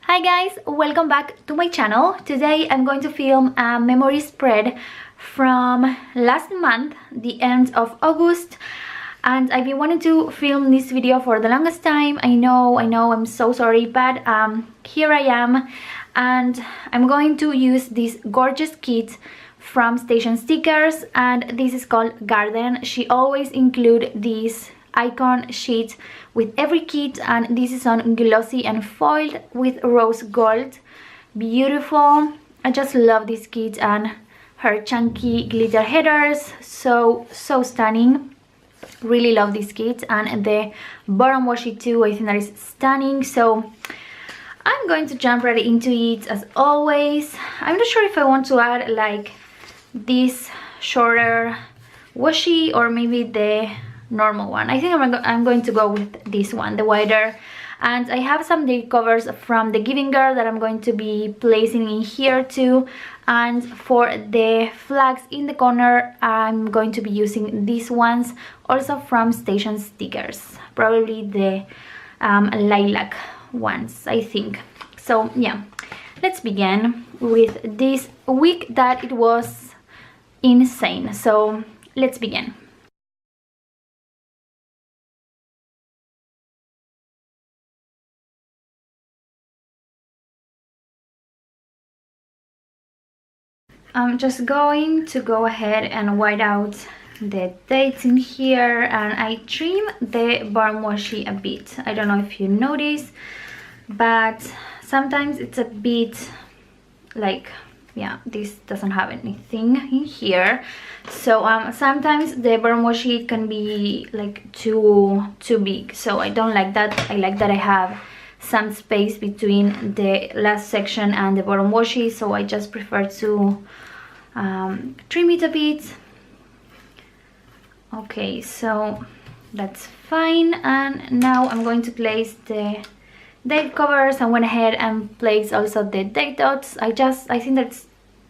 Hi guys, welcome back to my channel. Today I'm going to film a memory spread from last month, the end of August, and I've been wanting to film this video for the longest time. I know, I'm so sorry, but here I am, and I'm going to use this gorgeous kit from Station Stickers, and this is called Garden. She always include this icon sheet with every kit, and this is on glossy and foiled with rose gold. Beautiful. I just love this kit and her chunky glitter headers. So stunning. Really love this kit, and the bottom washi too. I think that is stunning. So I'm going to jump right into it as always. I'm not sure if I want to add like this shorter washi or maybe the normal one. I think I'm going to go with this one, the wider. And I have some day covers from the Giving Girl that I'm going to be placing in here too. And for the flags in the corner, I'm going to be using these ones, also from Station Stickers, probably the lilac ones, I think. So yeah, let's begin with this week that it was insane. So let's begin. I'm just going to go ahead and white out the dates in here, and I trim the bottom washi a bit. I don't know if you notice, but sometimes it's a bit like, yeah, this doesn't have anything in here. So sometimes the bottom washi can be like too big, so I don't like that. I like that I have some space between the last section and the bottom washi, so I just prefer to trim it a bit. Okay, so that's fine. And now I'm going to place the date covers. I went ahead and placed also the date dots. I think that's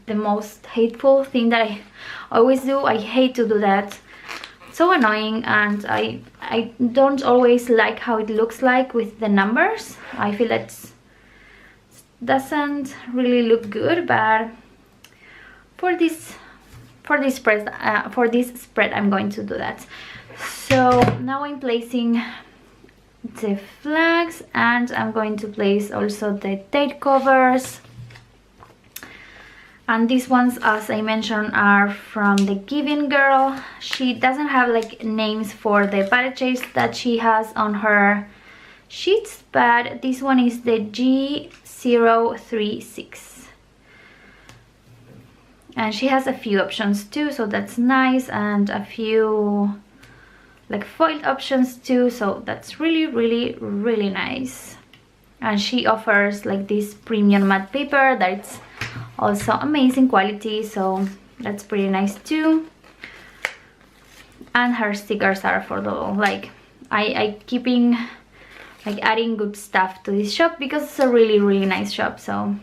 the most hateful thing that I always do. I hate to do that. It's so annoying, and I don't always like how it looks like with the numbers. I feel that doesn't really look good, but for this spread I'm going to do that. So now I'm placing the flags, and I'm going to place also the date covers. And these ones, as I mentioned, are from the Giving Girl. She doesn't have like names for the palette shades that she has on her sheets, but this one is the G036. And she has a few options too, so that's nice, and a few like foiled options too, so that's really nice. And she offers like this premium matte paper that's also amazing quality, so that's pretty nice too. And her stickers are affordable. Like I keeping like adding good stuff to this shop because it's a really nice shop. So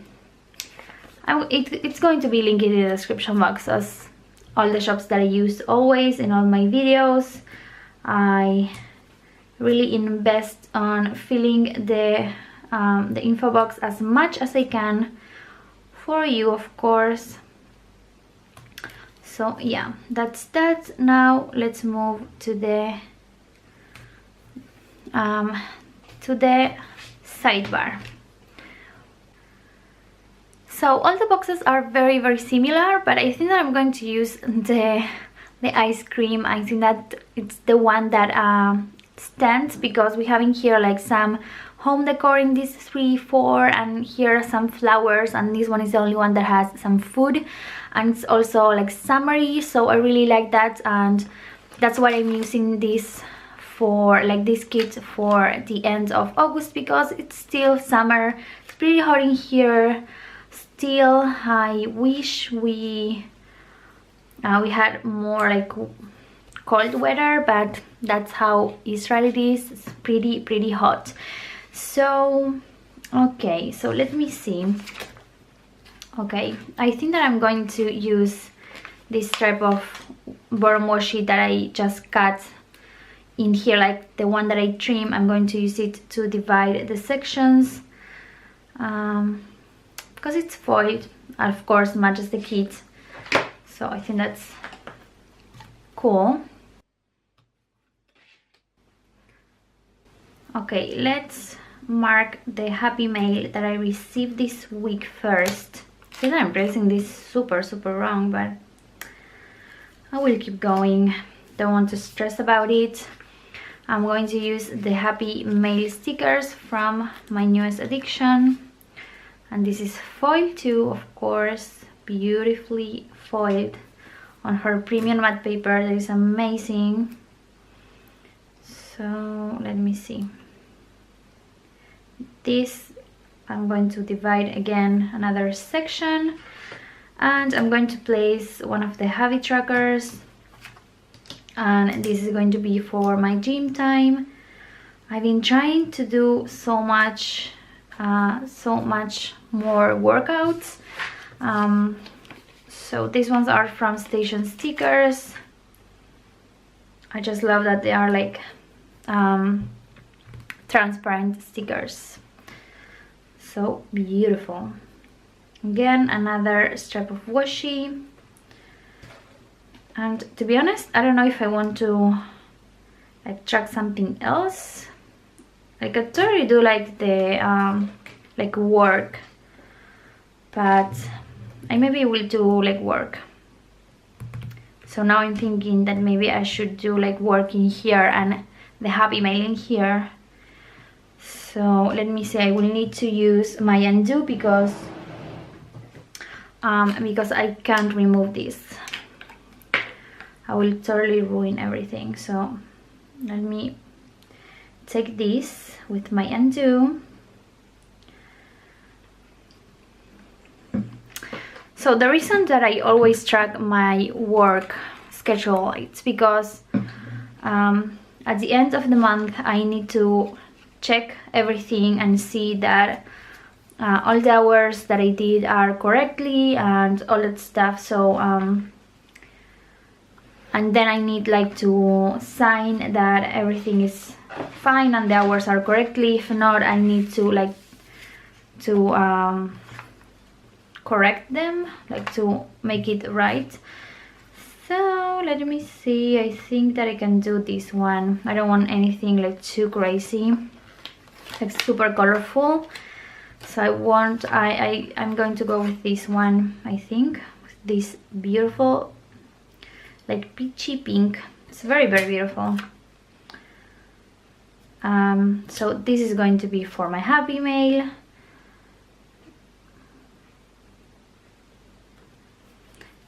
it's going to be linked in the description box, as all the shops that I use always in all my videos. I really invest on filling the info box as much as I can for you, of course. So yeah, that's that. Now let's move to the sidebar. So all the boxes are very similar, but I think that I'm going to use the ice cream. I think that it's the one that stands, because we have in here like some home decor in these 3, 4, and here are some flowers, and this one is the only one that has some food, and it's also like summery, so I really like that, and that's why I'm using this for like this kit for the end of August, because it's still summer. It's pretty hot in here still. I wish we had more like cold weather, but that's how Israel it is. It's pretty hot. So okay, so let me see. Okay, I think that I'm going to use this type of bottom washi that I just cut in here, like the one that I trim. I'm going to use it to divide the sections. because it's foiled, of course matches the kit, so I think that's cool. Okay, let's mark the happy mail that I received this week first. I think I'm placing this super wrong, but I will keep going. Don't want to stress about it. I'm going to use the happy mail stickers from my newest addiction, and this is foiled too, of course, beautifully foiled on her premium matte paper. That is amazing. So let me see. This I'm going to divide again another section, and I'm going to place one of the habit trackers, and this is going to be for my gym time. I've been trying to do so much more workouts. So these ones are from Station Stickers. I just love that they are like transparent stickers. So beautiful. Again, another strip of washi. And to be honest, I don't know if I want to like track something else. I could totally do like the like work, but I maybe will do like work. So now I'm thinking that maybe I should do like work in here and the happy mail in here. So let me see, I will need to use my undo because I can't remove this. I will totally ruin everything. So let me take this with my undo. So the reason that I always track my work schedule, it's because at the end of the month I need to check everything and see that all the hours that I did are correctly and all that stuff. So and then I need like to sign that everything is fine and the hours are correctly. If not, I need to like to correct them, like to make it right. So let me see, I think that I can do this one. I don't want anything like too crazy, like super colorful. So I'm going to go with this one, I think, with this beautiful like peachy pink. It's very beautiful. So this is going to be for my happy mail.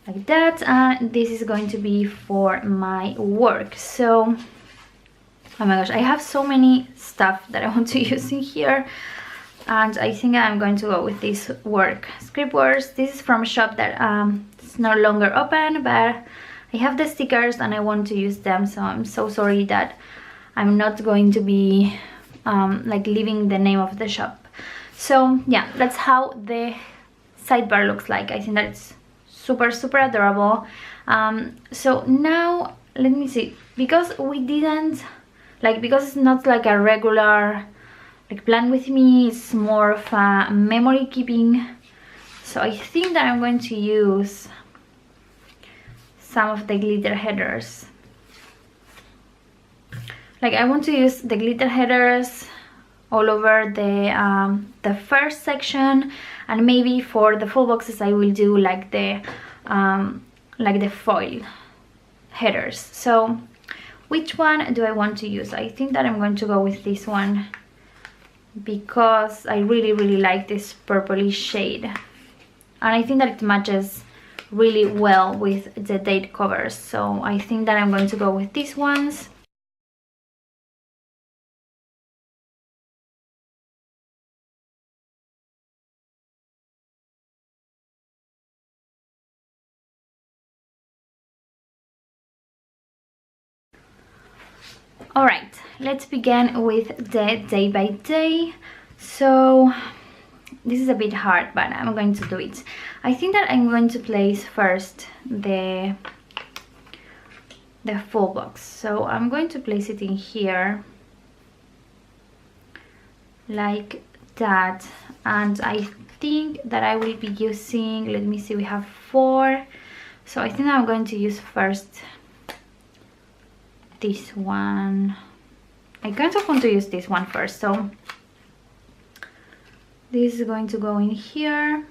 Like that, and this is going to be for my work. So oh my gosh, I have so many stuff that I want to use in here, and I think I'm going to go with this work script words. This is from a shop that it's no longer open, but I have the stickers and I want to use them. So I'm so sorry that I'm not going to be like leaving the name of the shop. So yeah, that's how the sidebar looks like. I think that it's super adorable. So now let me see, because we didn't like, because it's not like a regular like plan with me, it's more of a memory keeping. So I think that I'm going to use some of the glitter headers. Like I want to use the glitter headers all over the first section, and maybe for the full boxes I will do like the foil headers. So which one do I want to use? I think that I'm going to go with this one because I really like this purpley shade, and I think that it matches really well with the date covers. So I think that I'm going to go with these ones. Alright, let's begin with the day by day. So this is a bit hard, but I'm going to do it. I think that I'm going to place first the full box. So I'm going to place it in here like that. And I think that I will be using, let me see, we have 4, so I think I'm going to use first this one. I kind of want to use this one first, so this is going to go in here.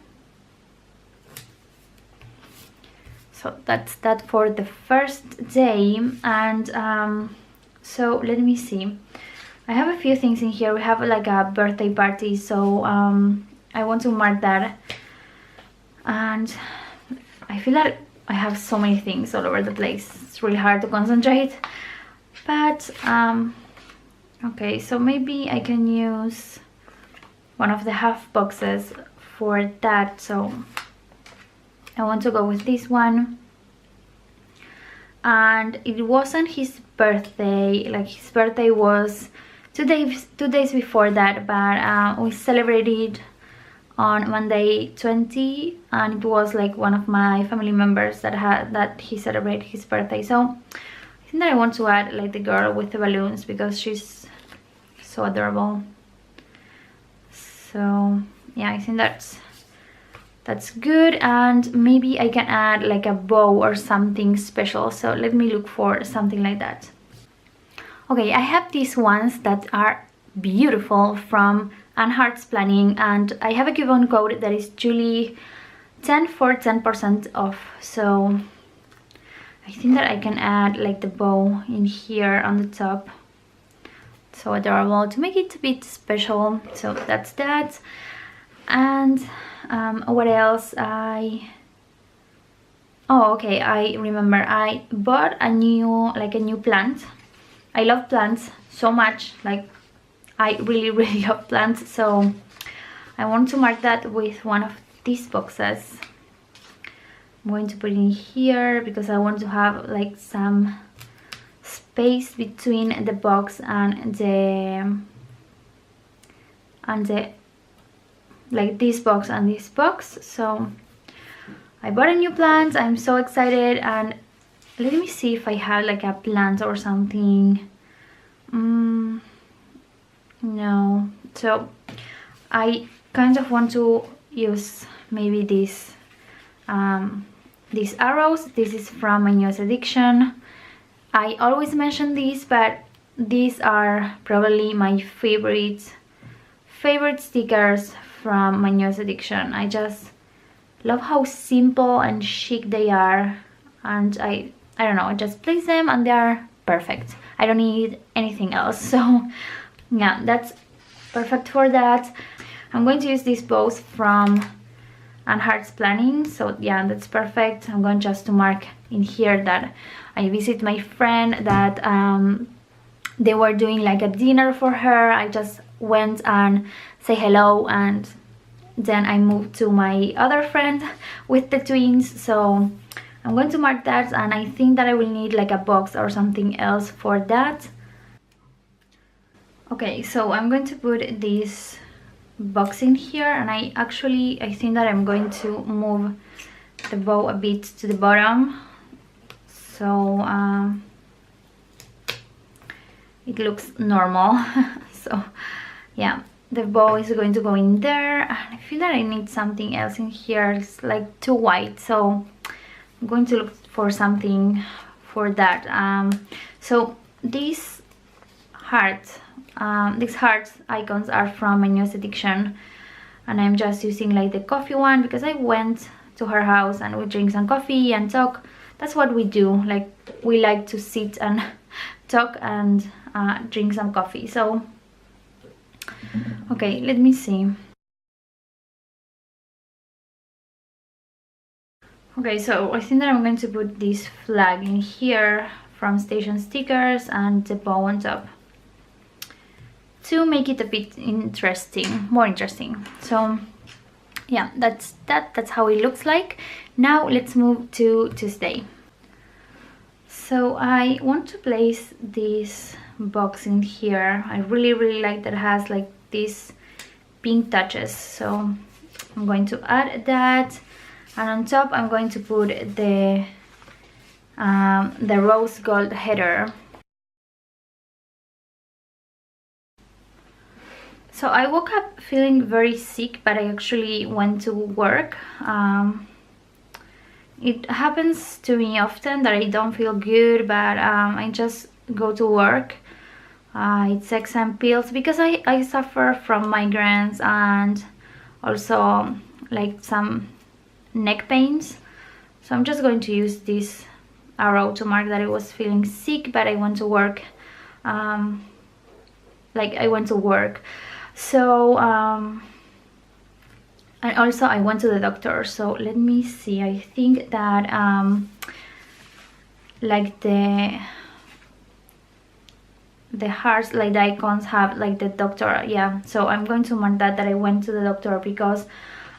So that's that for the first day. And so let me see, I have a few things in here. We have like a birthday party, so I want to mark that. And I feel that I have so many things all over the place. It's really hard to concentrate. But okay, so maybe I can use one of the half boxes for that. So I want to go with this one. And it wasn't his birthday, like his birthday was 2 days before that, but we celebrated on Monday 20, and it was like one of my family members that he celebrated his birthday. So I think that I want to add like the girl with the balloons because she's so adorable. So yeah, I think that's good. And maybe I can add like a bow or something special, so let me look for something like that. Okay, I have these ones that are beautiful from Hearts Planning, and I have a coupon code that is Juli 10 for 10% off. So I think that I can add like the bow in here on the top. So adorable, to make it a bit special. So that's that. And what else? Oh, okay, I remember I bought a new plant. I love plants so much, like I really love plants, so I want to mark that with one of these boxes. I'm going to put it in here because I want to have like some space between the box and the like this box and this box. So I bought a new plant. I'm so excited. And let me see if I have like a plant or something. No, so I kind of want to use maybe these arrows. This is from my newest addiction. I always mention these, but these are probably my favorite stickers from my newest addiction. I just love how simple and chic they are, and I don't know, I just place them and they are perfect. I don't need anything else. So yeah, that's perfect for that. I'm going to use these bows from Hearts Planning, so yeah, that's perfect. I'm going just to mark in here that I visit my friend, that they were doing like a dinner for her. I just went and say hello, and then I moved to my other friend with the twins. So I'm going to mark that, and I think that I will need like a box or something else for that. Okay, so I'm going to put this box in here, and I think that I'm going to move the bow a bit to the bottom, so it looks normal. So yeah, the bow is going to go in there, and I feel that I need something else in here. It's like too white, so I'm going to look for something for that. So these hearts icons are from my newest addiction, and I'm just using like the coffee one because I went to her house and we drink some coffee and talk. That's what we do, like we like to sit and talk and drink some coffee. So okay, let me see. Okay, so I think that I'm going to put this flag in here from Station Stickers and the bow on top to make it a bit more interesting. So yeah, that's how it looks like. Now let's move to Tuesday. So I want to place this box in here. I really like that it has like these pink touches, so I'm going to add that, and on top I'm going to put the rose gold header. So I woke up feeling very sick, but I actually went to work. It happens to me often that I don't feel good, but I just go to work. I take some pills because I suffer from migraines and also like some neck pains. So I'm just going to use this arrow to mark that I was feeling sick, but I went to work. Like I went to work. So and also I went to the doctor. So let me see, I think that like the hearts, like the icons have like the doctor, yeah. So I'm going to mark that I went to the doctor because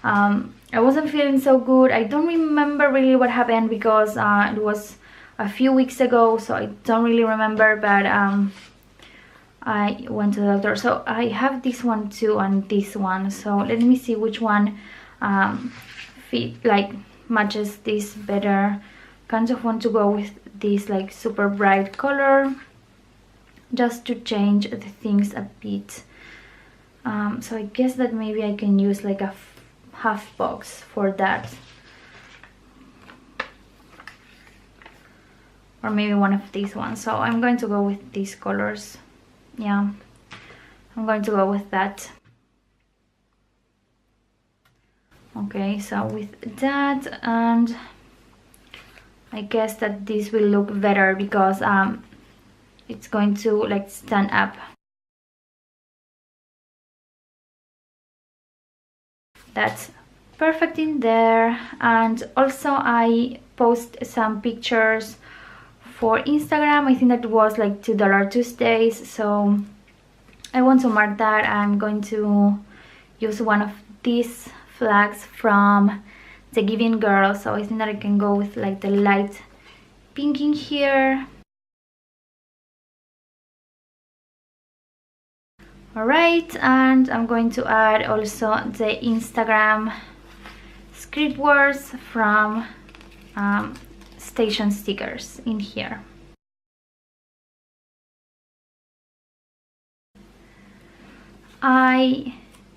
I wasn't feeling so good. I don't remember really what happened because it was a few weeks ago, so I don't really remember, but I went to the doctor. So I have this one too and this one, so let me see which one matches this better. Kind of want to go with this like super bright color just to change the things a bit. So I guess that maybe I can use like a half box for that, or maybe one of these ones. So I'm going to go with these colors. Yeah, I'm going to go with that. Okay, so with that, and I guess that this will look better because it's going to like stand up. That's perfect in there. And also I post some pictures for Instagram. I think that was like $2 Tuesdays, so I want to mark that. I'm going to use one of these flags from the Giving Girl, so I think that I can go with like the light pink in here. Alright, and I'm going to add also the Instagram script words from station stickers in here. I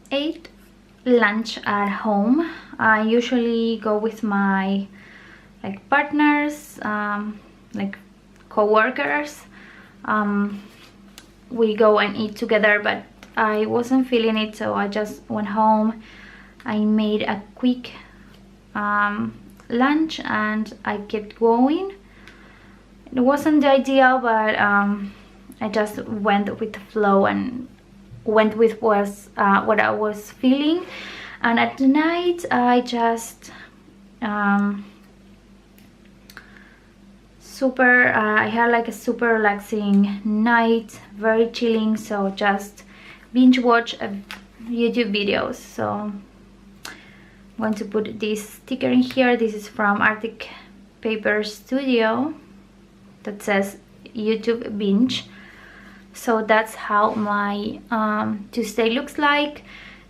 ate lunch at home. I usually go with my like partners, like co-workers. We go and eat together, but I wasn't feeling it, so I just went home. I made a quick lunch and I kept going. It wasn't the ideal, but I just went with the flow and went with what I was feeling. And at night I just I had like a super relaxing night, very chilling, so just binge watch YouTube videos. So I'm going to put this sticker in here. This is from Arctic Paper Studio that says YouTube binge. So that's how my Tuesday looks like.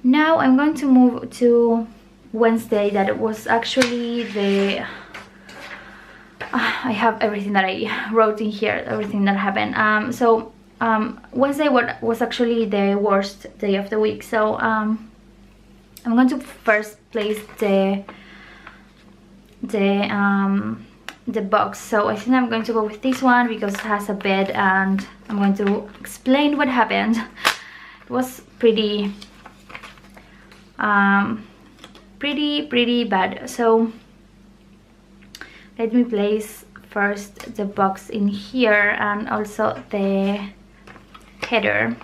Now I'm going to move to Wednesday. That was actually the I have everything that I wrote in here, everything that happened. Wednesday was actually the worst day of the week. So I'm going to first place the box. So I think I'm going to go with this one because it has a bed, and I'm going to explain what happened. It was pretty bad. So let me place first the box in here and also the header.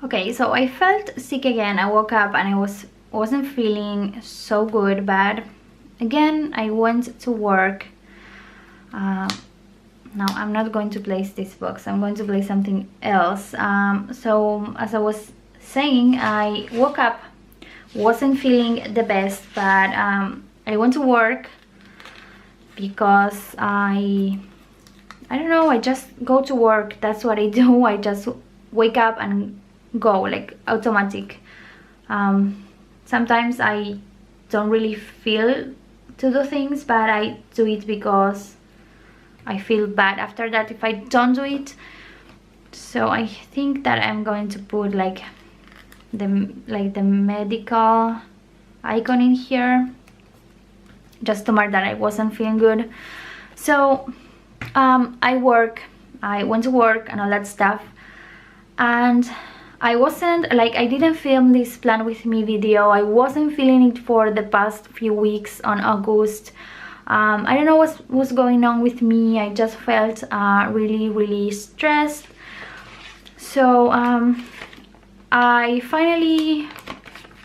Okay, so I felt sick again. I woke up and I wasn't feeling so good, but again I went to work. Now I'm not going to place this box, I'm going to place something else. So as I was saying, I woke up, wasn't feeling the best, but I went to work because I don't know, I just go to work. That's what I do. I just wake up and go, like automatic. Sometimes I don't really feel to do things, but I do it because I feel bad after that if I don't do it. So I think that I'm going to put like the medical icon in here, just to mark that I wasn't feeling good. So I went to work and all that stuff, and I didn't film this plan with me video. I wasn't feeling it for the past few weeks on August. I don't know what's going on with me. I just felt really stressed. So I finally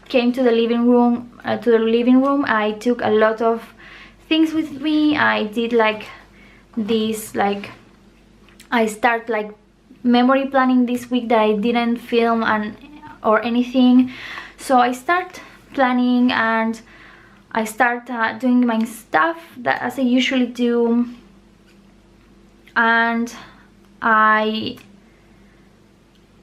came to the living room. I took a lot of things with me. I did like this, like I start like memory planning this week that I didn't film or anything. So I start planning and I start doing my stuff that as I usually do, and I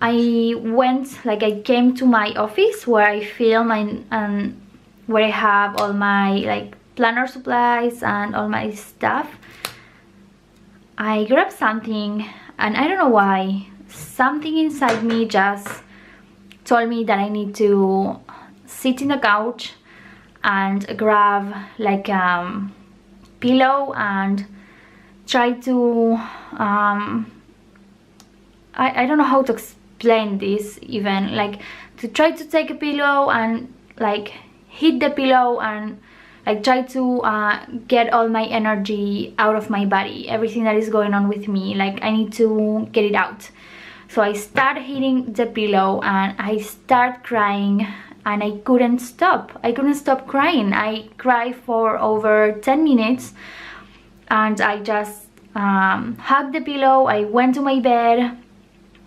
went, like I came to my office where I film and where I have all my like planner supplies and all my stuff. I grabbed something, and I don't know why, something inside me just told me that I need to sit in the couch and grab like a pillow and try to I don't know how to explain this, even like to try to take a pillow and like hit the pillow and like try to get all my energy out of my body, everything that is going on with me, like I need to get it out. So I start hitting the pillow and I start crying, and I couldn't stop crying. I cried for over 10 minutes, and I just hugged the pillow. I went to my bed,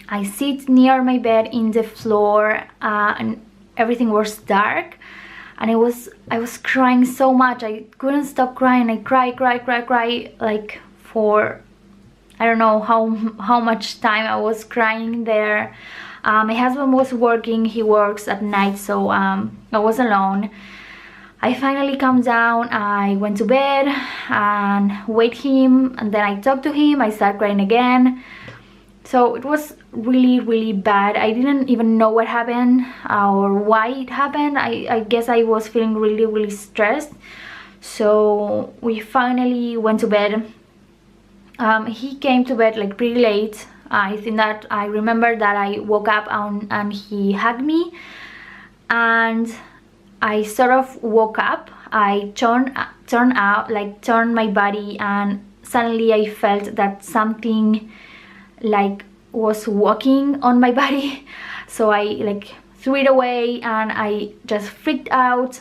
I sit near my bed in the floor, and everything was dark, and I was crying so much. I couldn't stop crying. I cry like for I don't know how much time I was crying there. My husband was working, he works at night, so I was alone. I finally calmed down. I went to bed and wait him, and then I talked to him. I started crying again. So it was really bad. I didn't even know what happened or why it happened. I guess I was feeling really stressed. So we finally went to bed. He came to bed like pretty late. I think that I remember that I woke up and he hugged me, and I sort of woke up. I turned my body, and suddenly I felt that something like was walking on my body. So I like threw it away and I just freaked out.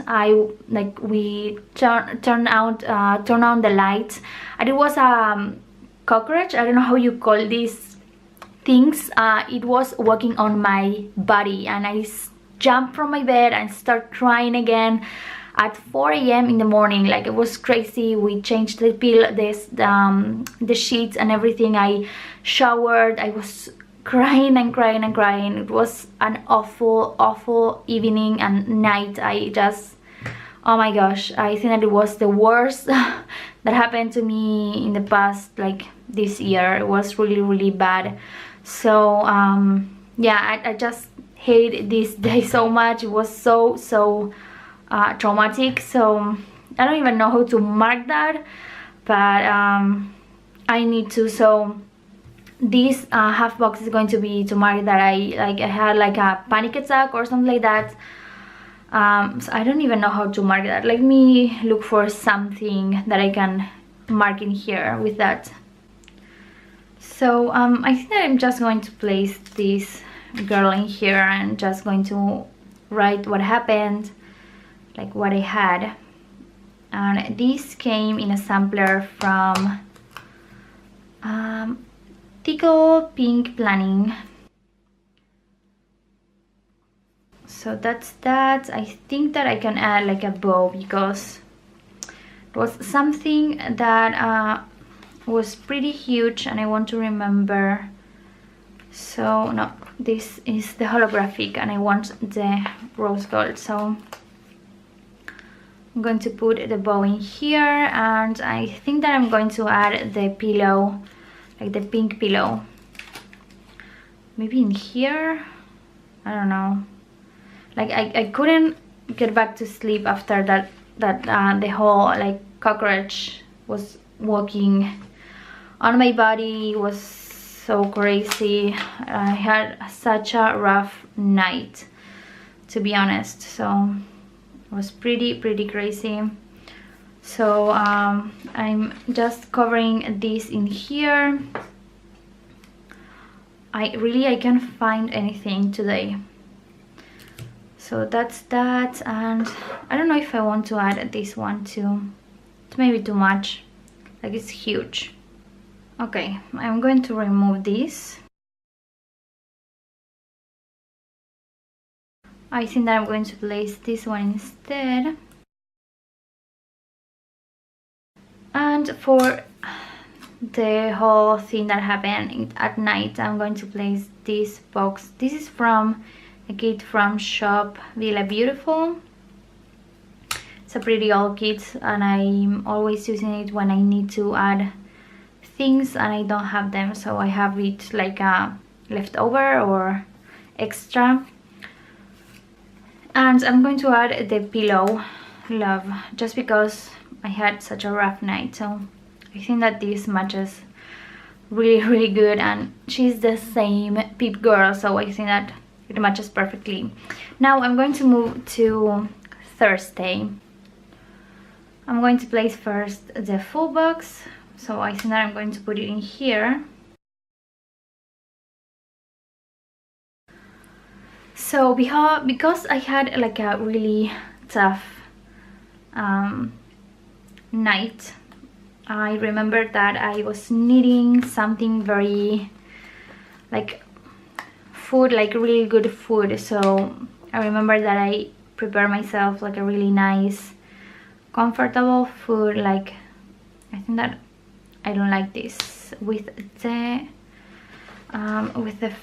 We turned on the lights, and it was a cockroach. I don't know how you call these things. It was walking on my body, and I jumped from my bed and started crying again at 4 a.m. in the morning. Like, it was crazy. We changed the the sheets and everything. I showered. I was crying. It was an awful evening and night. Oh my gosh, I think that it was the worst that happened to me in the past, like this year. It was really bad. So yeah, I just hate this day so much. It was so traumatic. So I don't even know how to mark that, but I need to. So this half box is going to be to mark that I had like a panic attack or something like that. So I don't even know how to mark that. Let me look for something that I can mark in here with that. So I think that I'm just going to place this girl in here and just going to write what happened, like what I had. And this came in a sampler from Deco Pink Planning. So that's that. I think that I can add like a bow because it was something that was pretty huge and I want to remember. So no, this is the holographic and I want the rose gold. So I'm going to put the bow in here, and I think that I'm going to add the pillow, like the pink pillow. maybe in here, I don't know. Like I couldn't get back to sleep after that the whole like cockroach was walking on my body. It was so crazy. I had such a rough night, to be honest, so it was pretty crazy. So I'm just covering this in here. I can't find anything today, so that's that. And I don't know if I want to add this one too. It's maybe too much, like it's huge. Okay, I'm going to remove this. I think that I'm going to place this one instead. And for the whole thing that happened at night, I'm going to place this box. This is from a kit from shop Villa Beautiful. It's a pretty old kit, and I'm always using it when I need to add things and I don't have them, so I have it like a leftover or extra. And I'm going to add the pillow love, just because I had such a rough night, so I think that this matches really good, and she's the same Peep girl, so I think that it matches perfectly. Now I'm going to move to Thursday. I'm going to place first the full box, so I think that I'm going to put it in here. So because I had like a really tough night, I remembered that I was needing something very like food, like really good food. So I remember that I prepared myself like a really nice comfortable food. Like, I think that I don't like this with the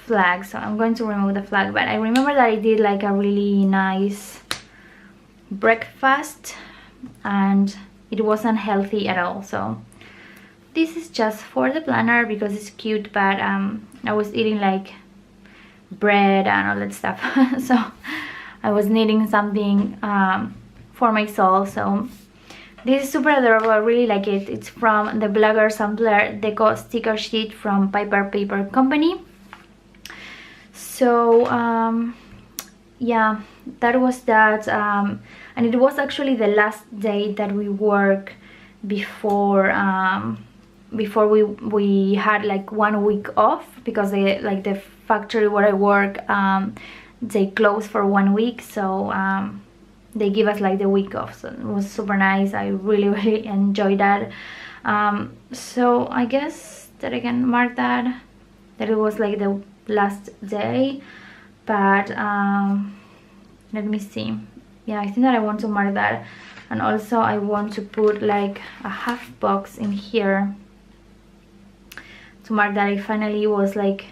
flag, so I'm going to remove the flag. But I remember that I did like a really nice breakfast and it wasn't healthy at all. So this is just for the planner because it's cute, but I was eating like bread and all that stuff so I was needing something for my soul. So this is super adorable. I really like it. It's from the Blogger Sampler Deco sticker sheet from Piper Paper Company. So yeah, that was that. And it was actually the last day that we work before we had like 1 week off, because they, like the factory where I work, they closed for 1 week, so they give us like the week off. So it was super nice. I really enjoyed that. So I guess that I can mark that it was like the last day. But let me see. Yeah, I think that I want to mark that. And also I want to put like a half box in here to mark that I finally was like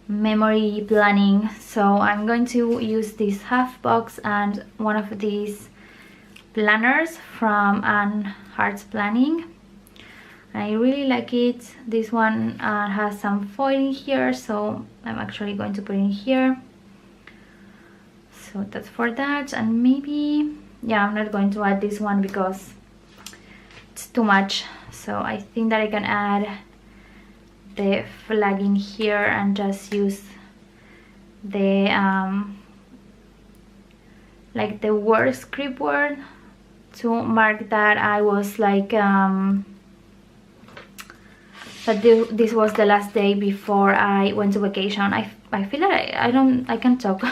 memory planning. So I'm going to use this half box and one of these planners from Anne Hart's Planning. I really like it. This one has some foil in here, so I'm actually going to put it in here. So that's for that. And maybe, yeah, I'm not going to add this one because it's too much. So I think that I can add the flag in here and just use the like the word script word to mark that I was like that this was the last day before I went to vacation. I feel like I can talk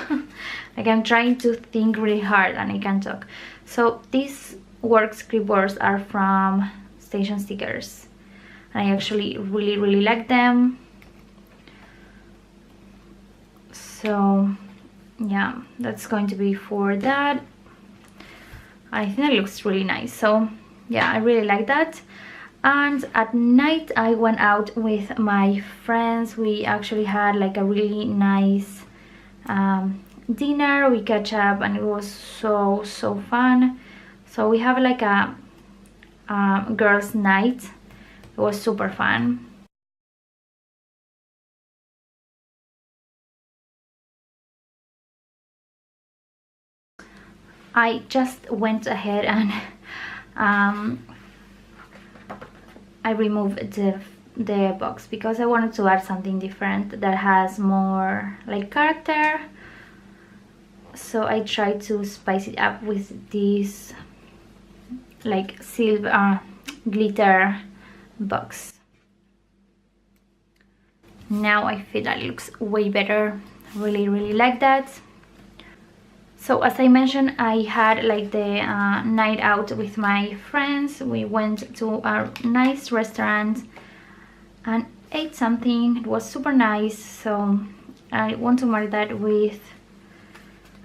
like I'm trying to think really hard and I can't talk. So these work script words are from Station Stickers. I actually really like them. So yeah, that's going to be for that. I think it looks really nice. So yeah, I really like that. And at night I went out with my friends. We actually had like a really nice dinner. We catch up and it was so fun. So we have like a girls' night. It was super fun. I just went ahead and I removed the box because I wanted to add something different that has more like character. So I tried to spice it up with this like silver glitter box. Now I feel that it looks way better. Really like that. So as I mentioned, I had like the night out with my friends. We went to a nice restaurant and ate something. It was super nice. So I want to mark that with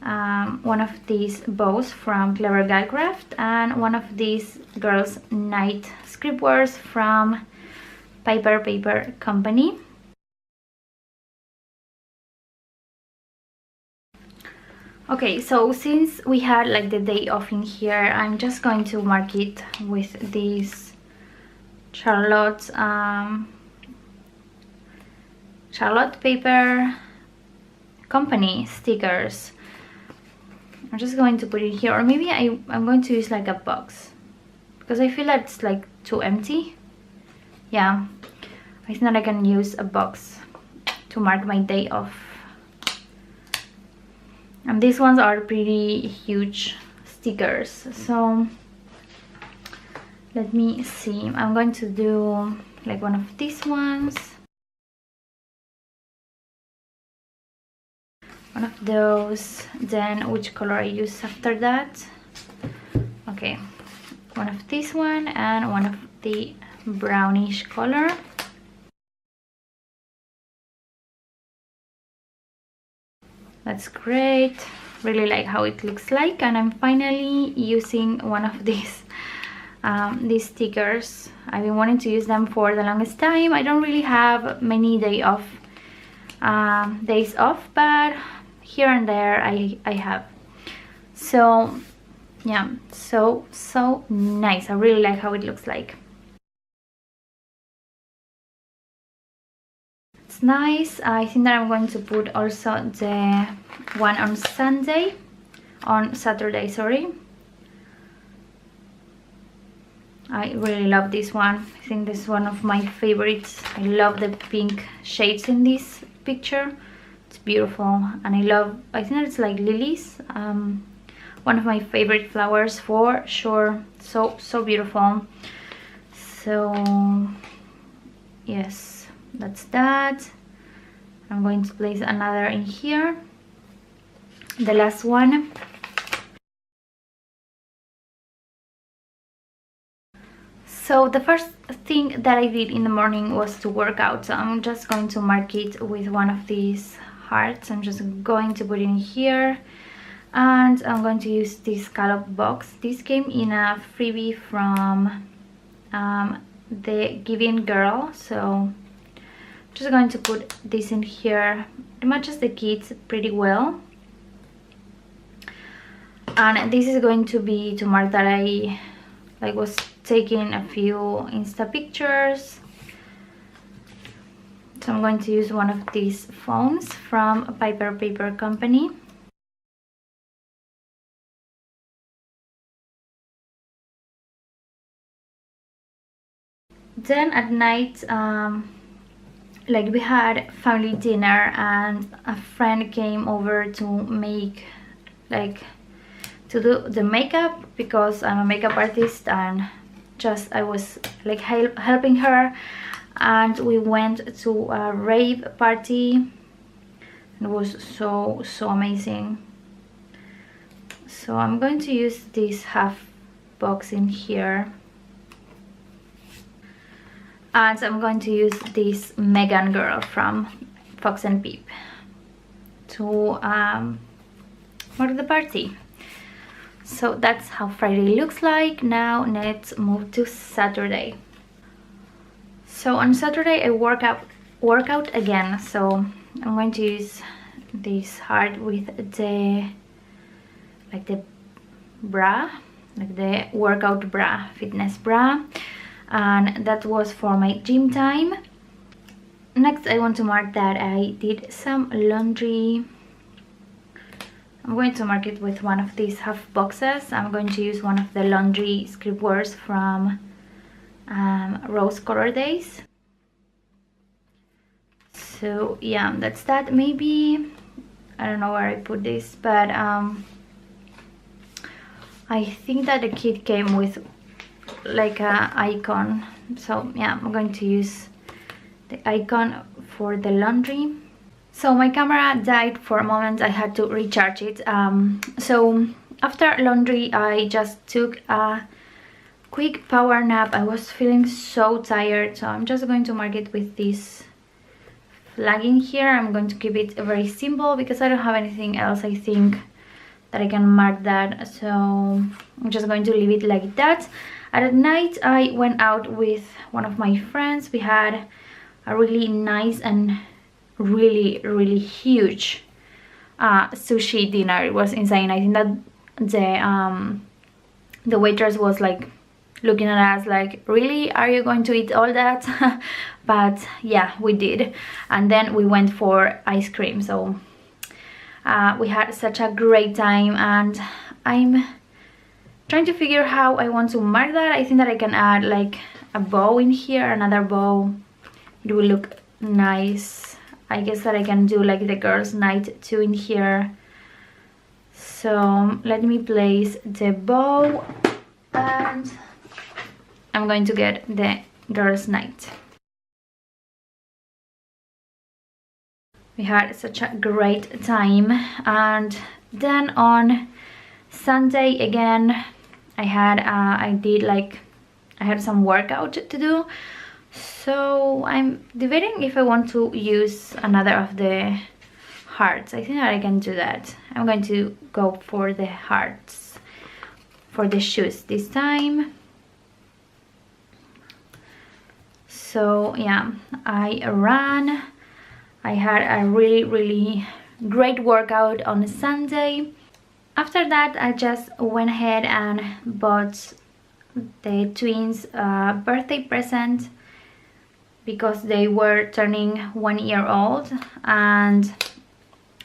one of these bows from Clever Craft and one of these girls' night scriptwares from Paper Company. Okay, so since we had like the day off in here, I'm just going to mark it with these Charlotte Paper Company stickers. I'm just going to put it here, or maybe I'm going to use like a box because I feel that it's like too empty. Yeah, I think that I can use a box to mark my day off. And these ones are pretty huge stickers, so let me see. I'm going to do like one of these ones, one of those, then which color I use after that. Okay, one of this one and one of the brownish color. That's great. Really like how it looks like, and I'm finally using one of these stickers. I've been wanting to use them for the longest time. I don't really have many days off, but here and there I have. So yeah, so nice. I really like how it looks like. It's nice. I think that I'm going to put also the one on Saturday, sorry. I really love this one. I think this is one of my favorites. I love the pink shades in this picture. It's beautiful, and I think it's like lilies. One of my favorite flowers for sure. So beautiful. So yes, that's that. I'm going to place another in here, the last one. So the first thing that I did in the morning was to work out, so I'm just going to mark it with one of these hearts. I'm just going to put it in here, and I'm going to use this scallop box. This came in a freebie from the Giving Girl, so I'm just going to put this in here. It matches the kids pretty well, and this is going to be to mark that I was taking a few Insta pictures. So I'm going to use one of these phones from Paper Company. Then at night, like we had family dinner, and a friend came over to make to do the makeup because I'm a makeup artist, and I was like helping her, and we went to a rave party. It was so amazing. So I'm going to use this half box in here, and I'm going to use this Meghan girl from Fox and Peep to mark the party. So that's how Friday looks like. Now let's move to Saturday. So on Saturday I work out again. So I'm going to use this heart with the bra, like the workout bra, fitness bra, and that was for my gym time. Next I want to mark that I did some laundry. I'm going to mark it with one of these half boxes. I'm going to use one of the laundry scriptwords from Rose Color Days. So yeah, that's that. Maybe I don't know where I put this, but I think that the kit came with like a icon. So yeah, I'm going to use the icon for the laundry. So my camera died for a moment. I had to recharge it. So after laundry, I just took a quick power nap. I was feeling so tired, so I'm just going to mark it with this flag in here. I'm going to keep it very simple because I don't have anything else, I think, that I can mark that. So I'm just going to leave it like that. And at night, I went out with one of my friends. We had a really nice and really huge sushi dinner. It was insane. I think that the waitress was like looking at us like, really, are you going to eat all that? But yeah, we did. And then we went for ice cream. So we had such a great time, and I'm trying to figure how I want to mark that. I think that I can add like a bow in here, another bow. It will look nice. I guess that I can do like the girls' night too in here. So let me place the bow, and I'm going to get the girls' night. We had such a great time. And then on Sunday again, I had some workout to do. So I'm debating if I want to use another of the hearts. I think that I can do that. I'm going to go for the hearts for the shoes this time. So yeah, I ran. I had a really great workout on Sunday. After that, I just went ahead and bought the twins a birthday present because they were turning 1 year old, and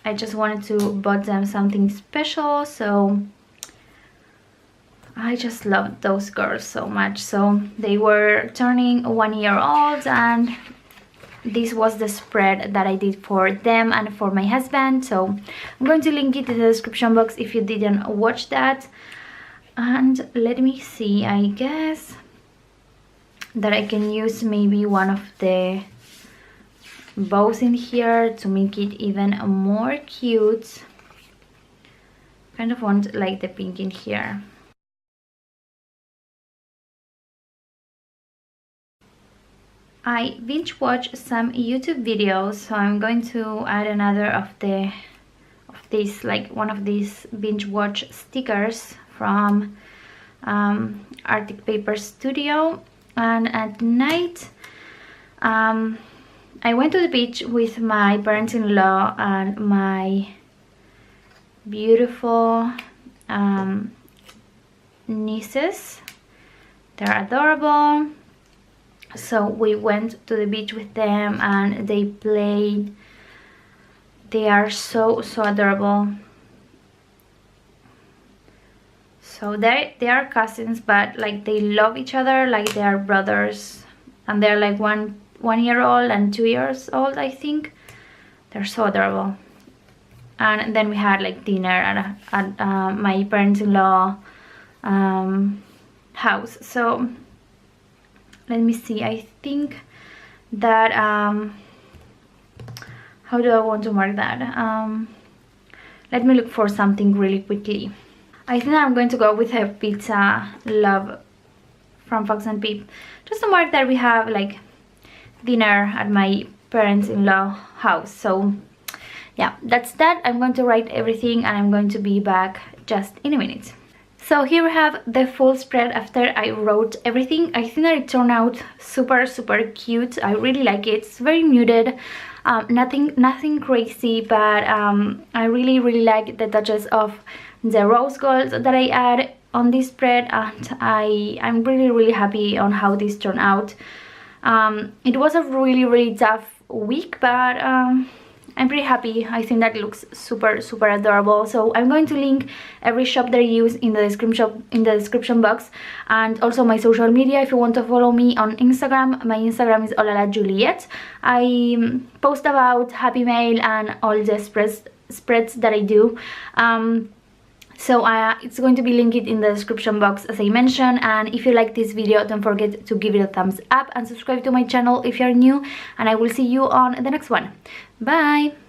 I just wanted to buy them something special. So I just loved those girls so much. So they were turning 1 year old, and this was the spread that I did for them and for my husband. So I'm going to link it in the description box if you didn't watch that. And let me see, I guess that I can use maybe one of the bows in here to make it even more cute. Kind of want like the pink in here. I binge watched some YouTube videos, so I'm going to add another of these, like one of these binge watch stickers from Arctic Paper Studio. And at night, I went to the beach with my parents-in-law and my beautiful nieces. They're adorable. So we went to the beach with them and they played. They are so adorable. So they are cousins, but like they love each other like they are brothers, and they're like one year old and 2 years old, I think. They're so adorable. And then we had like dinner at my parents-in-law house. So let me see, I think that how do I want to mark that? Let me look for something really quickly. I think I'm going to go with a pizza love from Fox and Peep, just to mark that we have like dinner at my parents-in-law house. So yeah, that's that. I'm going to write everything and I'm going to be back just in a minute. So here we have the full spread after I wrote everything. I think that it turned out super cute. I really like it. It's very muted, nothing crazy, but I really like the touches of the rose gold that I add on this spread, and I'm really happy on how this turned out. It was a really tough week, but I'm pretty happy. I think that it looks super adorable. So I'm going to link every shop that I use in the description box, and also my social media if you want to follow me on Instagram. My Instagram is olalajuliet. I post about Happy Mail and all the spreads that I do. So it's going to be linked in the description box as I mentioned. And if you like this video, don't forget to give it a thumbs up and subscribe to my channel if you're new, and I will see you on the next one. Bye!